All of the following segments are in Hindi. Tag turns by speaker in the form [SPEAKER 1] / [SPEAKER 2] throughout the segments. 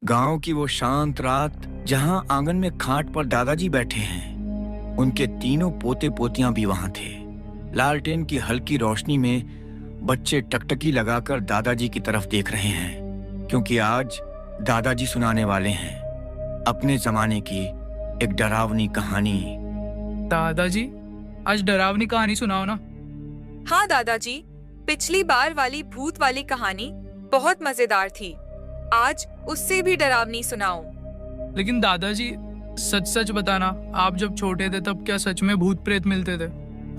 [SPEAKER 1] गांव की वो शांत रात जहां आंगन में खाट पर दादाजी बैठे हैं। उनके तीनों पोते पोतियां भी वहां थे। लालटेन की हल्की रोशनी में बच्चे टकटकी लगाकर दादाजी की तरफ देख रहे हैं, क्योंकि आज दादाजी सुनाने वाले हैं अपने जमाने की एक डरावनी कहानी।
[SPEAKER 2] दादाजी, आज डरावनी कहानी सुनाओ ना।
[SPEAKER 3] हाँ दादाजी, पिछली बार वाली भूत वाली कहानी बहुत मजेदार थी। आज उससे भी डरावनी सुनाओ।
[SPEAKER 2] लेकिन दादाजी, सच सच बताना, आप जब छोटे थे तब क्या सच में भूत प्रेत मिलते थे?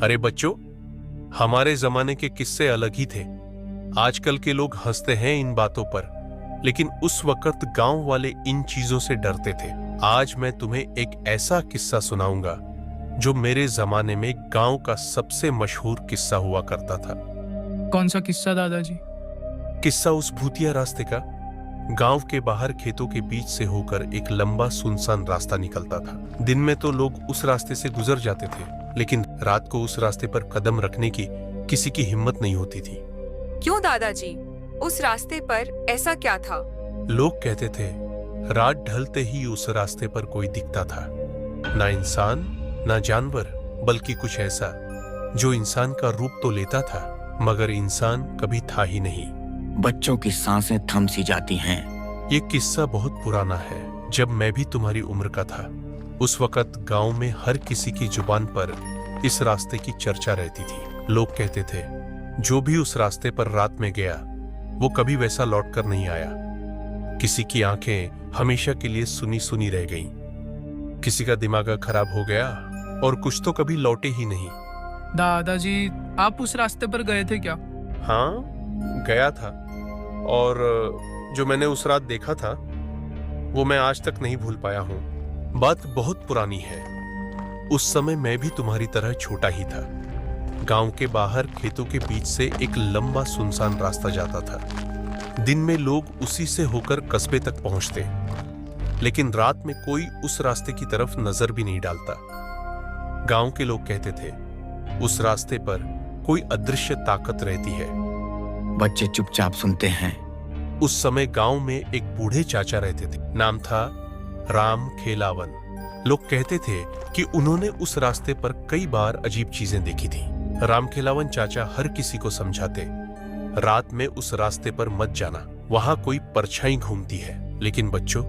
[SPEAKER 4] अरे बच्चों, हमारे जमाने के किस्से अलग ही थे। आजकल के लोग हंसते हैं इन बातों पर, लेकिन उस वक्त गांव वाले इन चीजों से डरते थे। आज मैं तुम्हें एक ऐसा किस्सा सुनाऊंगा जो मेरे जमाने में गांव का सबसे मशहूर किस्सा हुआ करता था।
[SPEAKER 2] कौन सा किस्सा दादाजी?
[SPEAKER 4] किस्सा उस भूतिया रास्ते का। गांव के बाहर खेतों के बीच से होकर एक लंबा सुनसान रास्ता निकलता था। दिन में तो लोग उस रास्ते से गुजर जाते थे, लेकिन रात को उस रास्ते पर कदम रखने की किसी की हिम्मत नहीं होती थी।
[SPEAKER 3] क्यों दादाजी, उस रास्ते पर ऐसा क्या था?
[SPEAKER 4] लोग कहते थे रात ढलते ही उस रास्ते पर कोई दिखता था, ना इंसान ना जानवर, बल्कि कुछ ऐसा जो इंसान का रूप तो लेता था मगर इंसान कभी था ही नहीं।
[SPEAKER 1] बच्चों की सांसें थम सी जाती हैं।
[SPEAKER 4] ये किस्सा बहुत पुराना है, जब मैं भी तुम्हारी उम्र का था। उस वक्त गांव में हर किसी की जुबान पर इस रास्ते की चर्चा रहती थी। लोग कहते थे जो भी उस रास्ते पर रात में गया वो कभी वैसा लौटकर नहीं आया। किसी की आंखें हमेशा के लिए सुनी सुनी रह गईं, किसी का दिमाग खराब हो गया और कुछ तो कभी लौटे ही नहीं।
[SPEAKER 2] दादाजी, आप उस रास्ते पर गए थे क्या?
[SPEAKER 4] हाँ, गया था, और जो मैंने उस रात देखा था वो मैं आज तक नहीं भूल पाया हूं। बात बहुत पुरानी है। उस समय मैं भी तुम्हारी तरह छोटा ही था। गांव के बाहर खेतों के बीच से एक लंबा सुनसान रास्ता जाता था। दिन में लोग उसी से होकर कस्बे तक पहुंचते, लेकिन रात में कोई उस रास्ते की तरफ नजर भी नहीं डालता। गांव के लोग कहते थे उस रास्ते पर कोई अदृश्य ताकत रहती है।
[SPEAKER 1] बच्चे चुपचाप सुनते हैं।
[SPEAKER 4] उस समय गांव में एक बूढ़े चाचा रहते थे, नाम था राम खेलावन। लोग कहते थे कि उन्होंने उस रास्ते पर कई बार अजीब चीजें देखी थी। राम खेलावन चाचा हर किसी को समझाते, रात में उस रास्ते पर मत जाना, वहां कोई परछाई घूमती है। लेकिन बच्चों,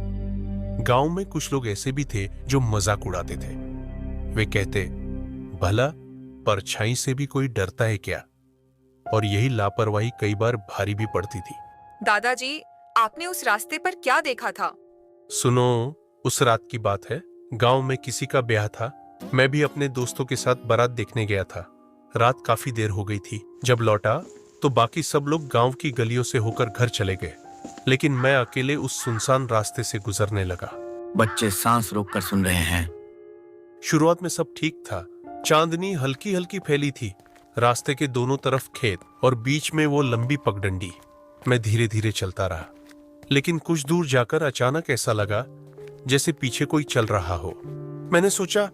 [SPEAKER 4] गांव में कुछ लोग ऐसे भी थे जो मजाक उड़ाते थे। वे कहते, भला परछाई से भी कोई डरता है क्या? और यही लापरवाही कई बार भारी भी पड़ती थी।
[SPEAKER 3] दादाजी, आपने उस रास्ते पर क्या देखा था?
[SPEAKER 4] सुनो, उस रात की बात है। गांव में किसी का ब्याह था। मैं भी अपने दोस्तों के साथ बारात देखने गया था। रात काफी देर हो गई थी। जब लौटा तो बाकी सब लोग गांव की गलियों से होकर घर चले गए, लेकिन मैं अकेले उस सुनसान रास्ते से गुजरने लगा।
[SPEAKER 1] बच्चे सांस रोककर सुन रहे हैं।
[SPEAKER 4] शुरुआत में सब ठीक था। चांदनी हल्की हल्की फैली थी, रास्ते के दोनों तरफ खेत और बीच में वो लंबी पगडंडी। मैं धीरे धीरे चलता रहा, लेकिन कुछ दूर जाकर अचानक ऐसा लगा जैसे पीछे कोई चल रहा हो। मैंने सोचा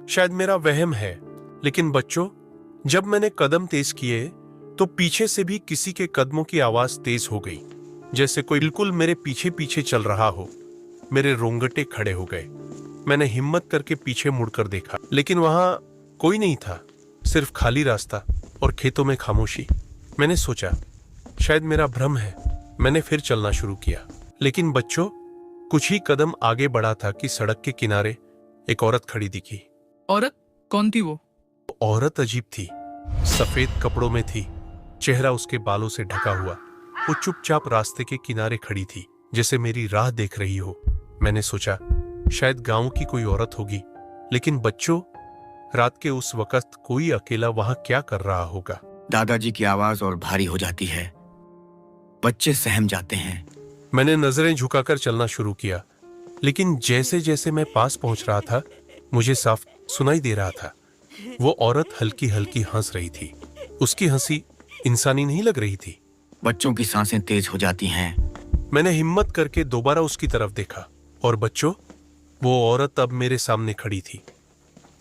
[SPEAKER 4] शायद मेरा वहम है, लेकिन बच्चों, जब मैंने कदम तेज किए तो पीछे से भी किसी के कदमों की आवाज तेज हो गई, जैसे कोई बिल्कुल मेरे पीछे पीछे चल रहा हो। मेरे रोंगटे खड़े हो गए। मैंने हिम्मत करके पीछे मुड़कर देखा, लेकिन वहां कोई नहीं था, सिर्फ खाली रास्ता और खेतों में खामोशी। मैंने सोचा शायद मेरा भ्रम है। मैंने फिर चलना शुरू किया, लेकिन बच्चों, कुछ ही कदम आगे बढ़ा था कि सड़क के किनारे एक औरत खड़ी दिखी।
[SPEAKER 2] औरत? कौन थी वो?
[SPEAKER 4] औरत अजीब थी। सफेद कपड़ों में थी, चेहरा उसके बालों से ढका हुआ। वो चुपचाप रास्ते के किनारे खड़ी थी, जैसे मेरी राह देख रही हो। मैंने सोचा शायद गांव की कोई औरत होगी, लेकिन बच्चों, रात के उस वक्त कोई अकेला वहां क्या कर रहा होगा?
[SPEAKER 1] दादाजी की आवाज और भारी हो जाती है। बच्चे सहम जाते हैं।
[SPEAKER 4] मैंने नजरें झुकाकर चलना शुरू किया, लेकिन जैसे जैसे मैं पास पहुंच रहा था मुझे साफ सुनाई दे रहा था वो औरत हल्की हल्की हंस रही थी। उसकी हंसी इंसानी नहीं लग रही थी।
[SPEAKER 1] बच्चों की सांसें तेज हो जाती हैं।
[SPEAKER 4] मैंने हिम्मत करके दोबारा उसकी तरफ देखा, और बच्चों, वो औरत अब मेरे सामने खड़ी थी।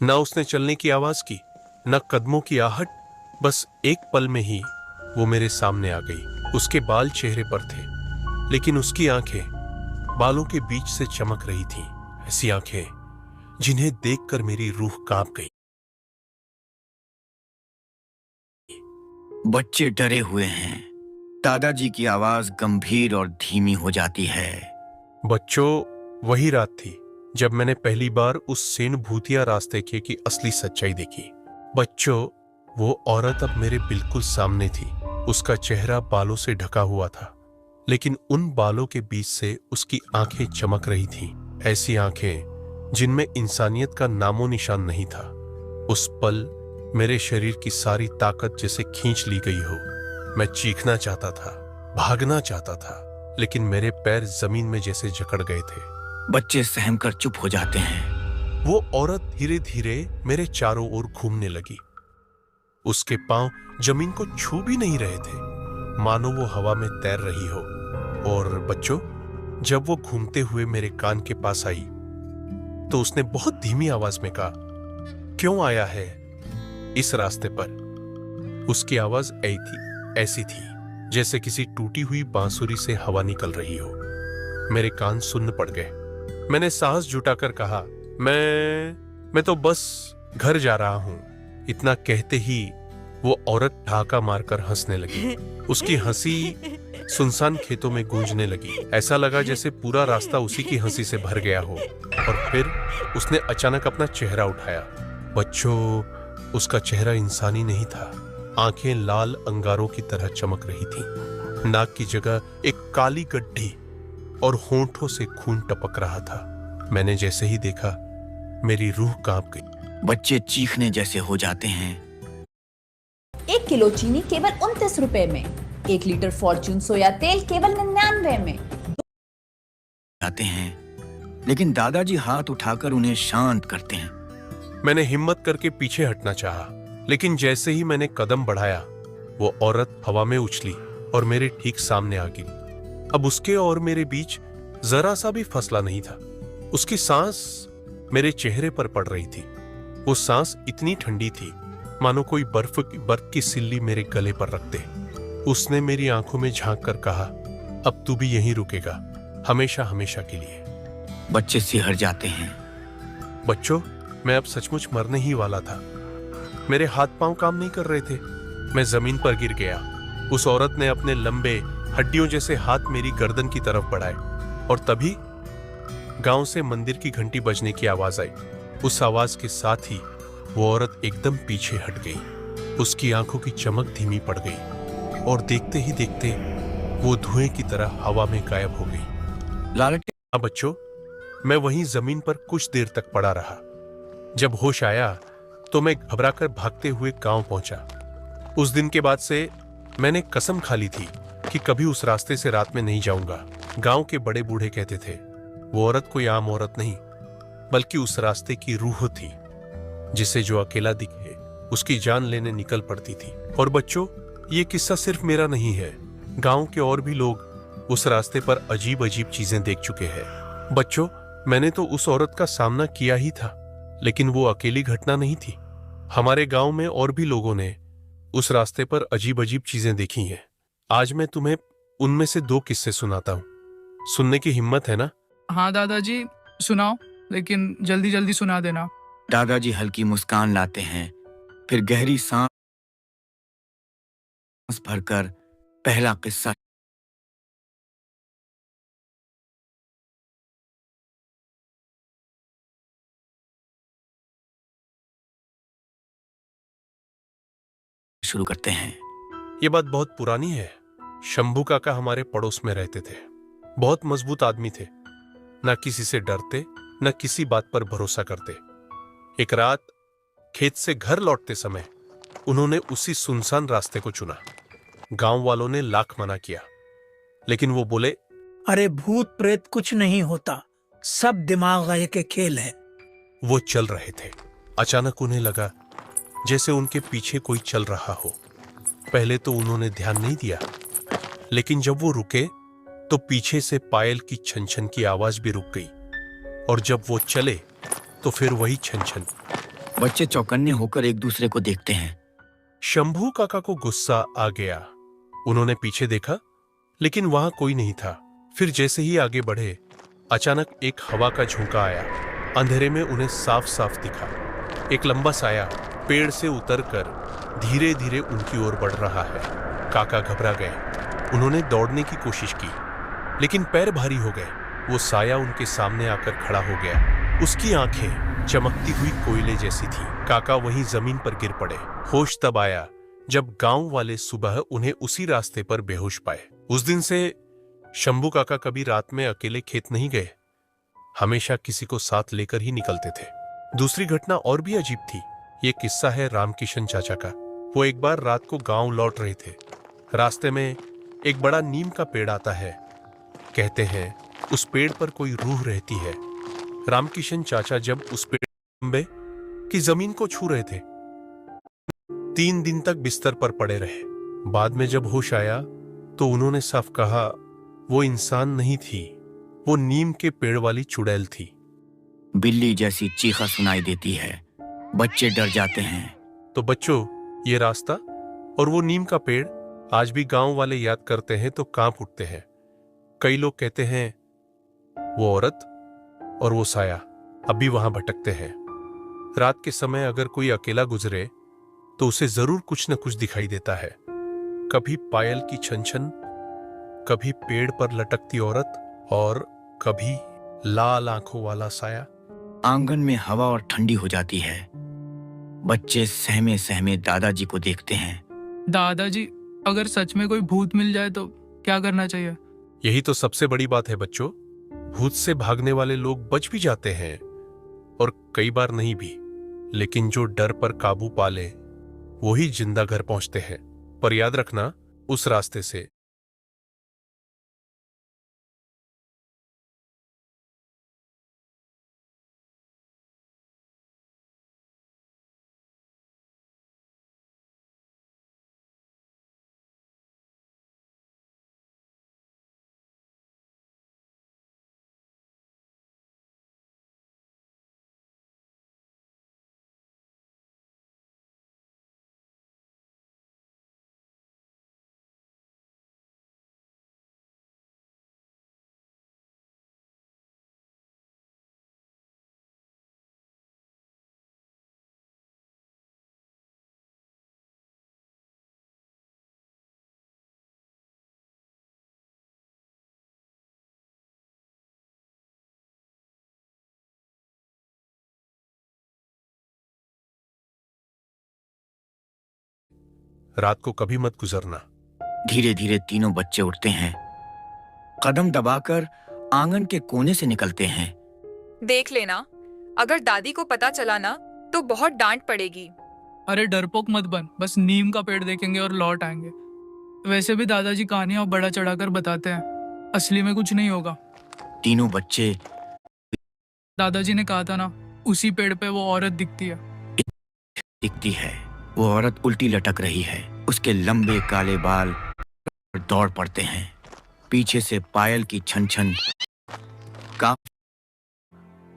[SPEAKER 4] न उसने चलने की आवाज की, न कदमों की आहट। बस एक पल में ही वो मेरे सामने आ गई। उसके बाल चेहरे पर थे, लेकिन उसकी आंखें बालों के बीच से चमक रही थीं, ऐसी आंखें जिन्हें देखकर मेरी रूह कांप गई।
[SPEAKER 1] बच्चे डरे हुए हैं। दादाजी की आवाज गंभीर और धीमी हो जाती है।
[SPEAKER 4] बच्चों, वही रात थी जब मैंने पहली बार उस सेन भूतिया रास्ते की असली सच्चाई देखी। बच्चों, वो औरत अब मेरे बिल्कुल सामने थी। उसका चेहरा बालों से ढका हुआ था, लेकिन उन बालों के बीच से उसकी आंखें चमक रही थीं, ऐसी आंखें जिनमें इंसानियत का नामो निशान नहीं था। उस पल मेरे शरीर की सारी ताकत जैसे खींच ली गई हो। मैं चीखना चाहता था, भागना चाहता था, लेकिन मेरे पैर जमीन में जैसे जकड़ गए थे।
[SPEAKER 1] बच्चे सहम कर चुप हो जाते हैं।
[SPEAKER 4] वो औरत धीरे धीरे मेरे चारों ओर घूमने लगी। उसके पांव जमीन को छू भी नहीं रहे थे, मानो वो हवा में तैर रही हो। और बच्चों, जब वो घूमते हुए मेरे कान के पास आई तो उसने बहुत धीमी आवाज में कहा, क्यों आया है इस रास्ते पर? उसकी आवाज ऐसी थी जैसे किसी टूटी हुई बांसुरी से हवा निकल रही हो। मेरे कान सुन्न पड़ गए। मैंने साहस जुटाकर कहा, मैं तो बस घर जा रहा हूं। इतना कहते ही वो औरत ठहाका मारकर हंसने लगी। उसकी हंसी सुनसान खेतों में गूंजने लगी। ऐसा लगा जैसे पूरा रास्ता उसी की हंसी से भर गया हो। और फिर उसने अचानक अपना चेहरा उठाया। बच्चों, उसका चेहरा इंसानी नहीं था। आंखें लाल अंगारों की तरह चमक रही थीं। नाक की जगह एक काली गड्ढी और होंठों से खून टपक रहा था। मैंने जैसे ही देखा, मेरी रूह कांप गई।
[SPEAKER 1] बच्चे चीखने जैसे हो जाते हैं।
[SPEAKER 5] 1 किलो चीनी केवल 29 रुपए में, 1 लीटर फॉर्च्यून सोया तेल केवल 99 में
[SPEAKER 1] जाते हैं, लेकिन दादाजी हाथ उठाकर उन्हें शांत करते हैं।
[SPEAKER 4] मैंने हिम्मत करके पीछे हटना चाहा, लेकिन जैसे ही मैंने कदम बढ़ाया, वो औरत हवा में उछली और मेरे ठीक सामने आ गिरी। अब उसके और मेरे बीच जरा सा भी फसला नहीं था। उसकी सांस मेरे चेहरे पर पड़ रही थी। वो सांस इतनी ठंडी थी मानो कोई बर्फ की सिल्ली मेरे गले पर रख दे। उसने मेरी आंखों में झांक कर कहा, अब तू भी यहीं रुकेगा, हमेशा हमेशा के लिए।
[SPEAKER 1] बच्चे सिहर जाते हैं।
[SPEAKER 4] बच्चों, मैं अब सचमुच मरने ही वाला था। मेरे हाथ पांव काम नहीं कर रहे थे। मैं जमीन पर गिर गया। उस औरत ने अपने लंबे हड्डियों जैसे हाथ मेरी गर्दन की तरफ बढ़ाए और तभी गांव से मंदिर की घंटी बजने की आवाज आई। उस आवाज के साथ ही वो औरत एकदम पीछे हट गई। उसकी आंखों की चमक धीमी पड़ गई और देखते ही देखते वो धुएं की तरह हवा में गायब हो गई।
[SPEAKER 1] लालटेन
[SPEAKER 4] हाँ बच्चों, मैं वहीं जमीन पर कुछ देर तक पड़ा रहा। जब होश आया तो मैं घबराकर भागते हुए गांव पहुंचा। उस दिन के बाद से मैंने कसम खा ली थी कि कभी उस रास्ते से रात में नहीं जाऊंगा। गांव के बड़े बूढ़े कहते थे, वो औरत कोई आम औरत नहीं, बल्कि उस रास्ते की रूह थी, जिसे जो अकेला दिखे उसकी जान लेने निकल पड़ती थी। और बच्चों, ये किस्सा सिर्फ मेरा नहीं है। गांव के और भी लोग उस रास्ते पर अजीब अजीब चीजें देख चुके हैं। बच्चों, मैंने तो उस औरत का सामना किया ही था, लेकिन वो अकेली घटना नहीं थी। हमारे गांव में और भी लोगों ने उस रास्ते पर अजीब अजीब चीजें देखी हैं। आज मैं तुम्हें उनमें से 2 किस्से सुनाता हूं। सुनने की हिम्मत है ना?
[SPEAKER 2] हाँ दादाजी, सुनाओ, लेकिन जल्दी जल्दी सुना देना।
[SPEAKER 1] दादाजी हल्की मुस्कान लाते हैं, फिर गहरी सांस भरकर पहला किस्सा शुरू करते हैं।
[SPEAKER 4] ये बात बहुत पुरानी है। शंभू काका हमारे पड़ोस में रहते थे। बहुत मजबूत आदमी थे, ना किसी से डरते, न किसी बात पर भरोसा करते। एक रात खेत से घर लौटते समय उन्होंने उसी सुनसान रास्ते को चुना। गांव वालों ने लाख मना किया, लेकिन वो बोले,
[SPEAKER 6] अरे भूत प्रेत कुछ नहीं होता, सब दिमाग के खेल है।
[SPEAKER 4] वो चल रहे थे। अचानक उन्हें लगा जैसे उनके पीछे कोई चल रहा हो। पहले तो उन्होंने ध्यान नहीं दिया, लेकिन जब वो रुके तो पीछे से पायल की छन छन की आवाज भी रुक गई। और जब वो चले तो फिर वही छन छन।
[SPEAKER 1] बच्चे चौकन्ने होकर एक दूसरे को देखते हैं।
[SPEAKER 4] शंभू काका को गुस्सा आ गया। उन्होंने पीछे देखा, लेकिन वहां कोई नहीं था। फिर जैसे ही आगे बढ़े अचानक एक हवा का झोंका आया। अंधेरे में उन्हें साफ साफ दिखा। एक लंबा साया पेड़ से उतरकर धीरे धीरे उनकी ओर बढ़ रहा है। काका घबरा गए। उन्होंने दौड़ने की कोशिश की, लेकिन पैर भारी हो गए। वो साया उनके सामने आकर खड़ा हो गया। उसकी आंखें चमकती हुई कोयले जैसी थी। काका वहीं जमीन पर गिर पड़े। होश तब आया जब गांव वाले सुबह उन्हें उसी रास्ते पर बेहोश पाए। उस दिन से शंभू काका कभी रात में अकेले खेत नहीं गए। हमेशा किसी को साथ लेकर ही निकलते थे। दूसरी घटना और भी अजीब थी। ये किस्सा है रामकिशन चाचा का। वो एक बार रात को गांव लौट रहे थे। रास्ते में एक बड़ा नीम का पेड़ आता है। कहते हैं उस पेड़ पर कोई रूह रहती है। रामकिशन चाचा जब उस पेड़ की जमीन को छू रहे थे, 3 दिन तक बिस्तर पर पड़े रहे। बाद में जब होश आया तो उन्होंने साफ कहा, वो इंसान नहीं थी, वो नीम के पेड़ वाली चुड़ैल थी।
[SPEAKER 1] बिल्ली जैसी चीखा सुनाई देती है। बच्चे डर जाते हैं।
[SPEAKER 4] तो बच्चों, ये रास्ता और वो नीम का पेड़ आज भी गांव वाले याद करते हैं तो कांप उठते हैं। कई लोग कहते हैं वो औरत और वो साया अब भी वहां भटकते हैं। रात के समय अगर कोई अकेला गुजरे तो उसे जरूर कुछ न कुछ दिखाई देता है। कभी पायल की छन छन, कभी पेड़ पर लटकती औरत और कभी लाल आंखों वाला साया।
[SPEAKER 1] आंगन में हवा और ठंडी हो जाती है। बच्चे सहमे सहमे दादाजी को देखते हैं।
[SPEAKER 2] दादाजी, अगर सच में कोई भूत मिल जाए तो क्या करना चाहिए?
[SPEAKER 4] यही तो सबसे बड़ी बात है बच्चों। भूत से भागने वाले लोग बच भी जाते हैं और कई बार नहीं भी, लेकिन जो डर पर काबू पा ले वो ही जिंदा घर पहुंचते हैं। पर याद रखना, उस रास्ते से रात को कभी मत गुजरना।
[SPEAKER 1] धीरे धीरे तीनों बच्चे उठते हैं। कदम दबाकर आंगन के कोने से निकलते हैं।
[SPEAKER 3] देख लेना, अगर दादी को पता चला ना तो बहुत डांट पड़ेगी।
[SPEAKER 2] अरे डरपोक मत बन, बस नीम का पेड़ देखेंगे और लौट आएंगे। वैसे भी दादाजी कहानियां बड़ा चढ़ाकर बताते हैं, असली में कुछ नहीं होगा।
[SPEAKER 1] तीनों बच्चे
[SPEAKER 2] दादाजी ने कहा था ना, उसी पेड़ पे वो औरत दिखती है।
[SPEAKER 1] दिखती है। वो औरत उल्टी लटक रही है। उसके लंबे काले बाल दौड़ पड़ते हैं। पीछे से पायल की छन छन का।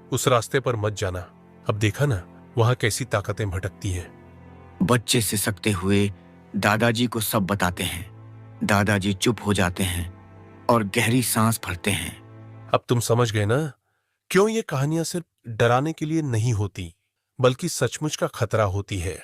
[SPEAKER 4] उस रास्ते पर मत जाना। अब देखा ना, वहां कैसी ताकतें भटकती हैं।
[SPEAKER 1] बच्चे सिसकते हुए दादाजी को सब बताते हैं। दादाजी चुप हो जाते हैं और गहरी सांस भरते हैं।
[SPEAKER 4] अब तुम समझ गए ना, क्यों ये कहानियां सिर्फ डराने के लिए नहीं होती, बल्कि सचमुच का खतरा होती है।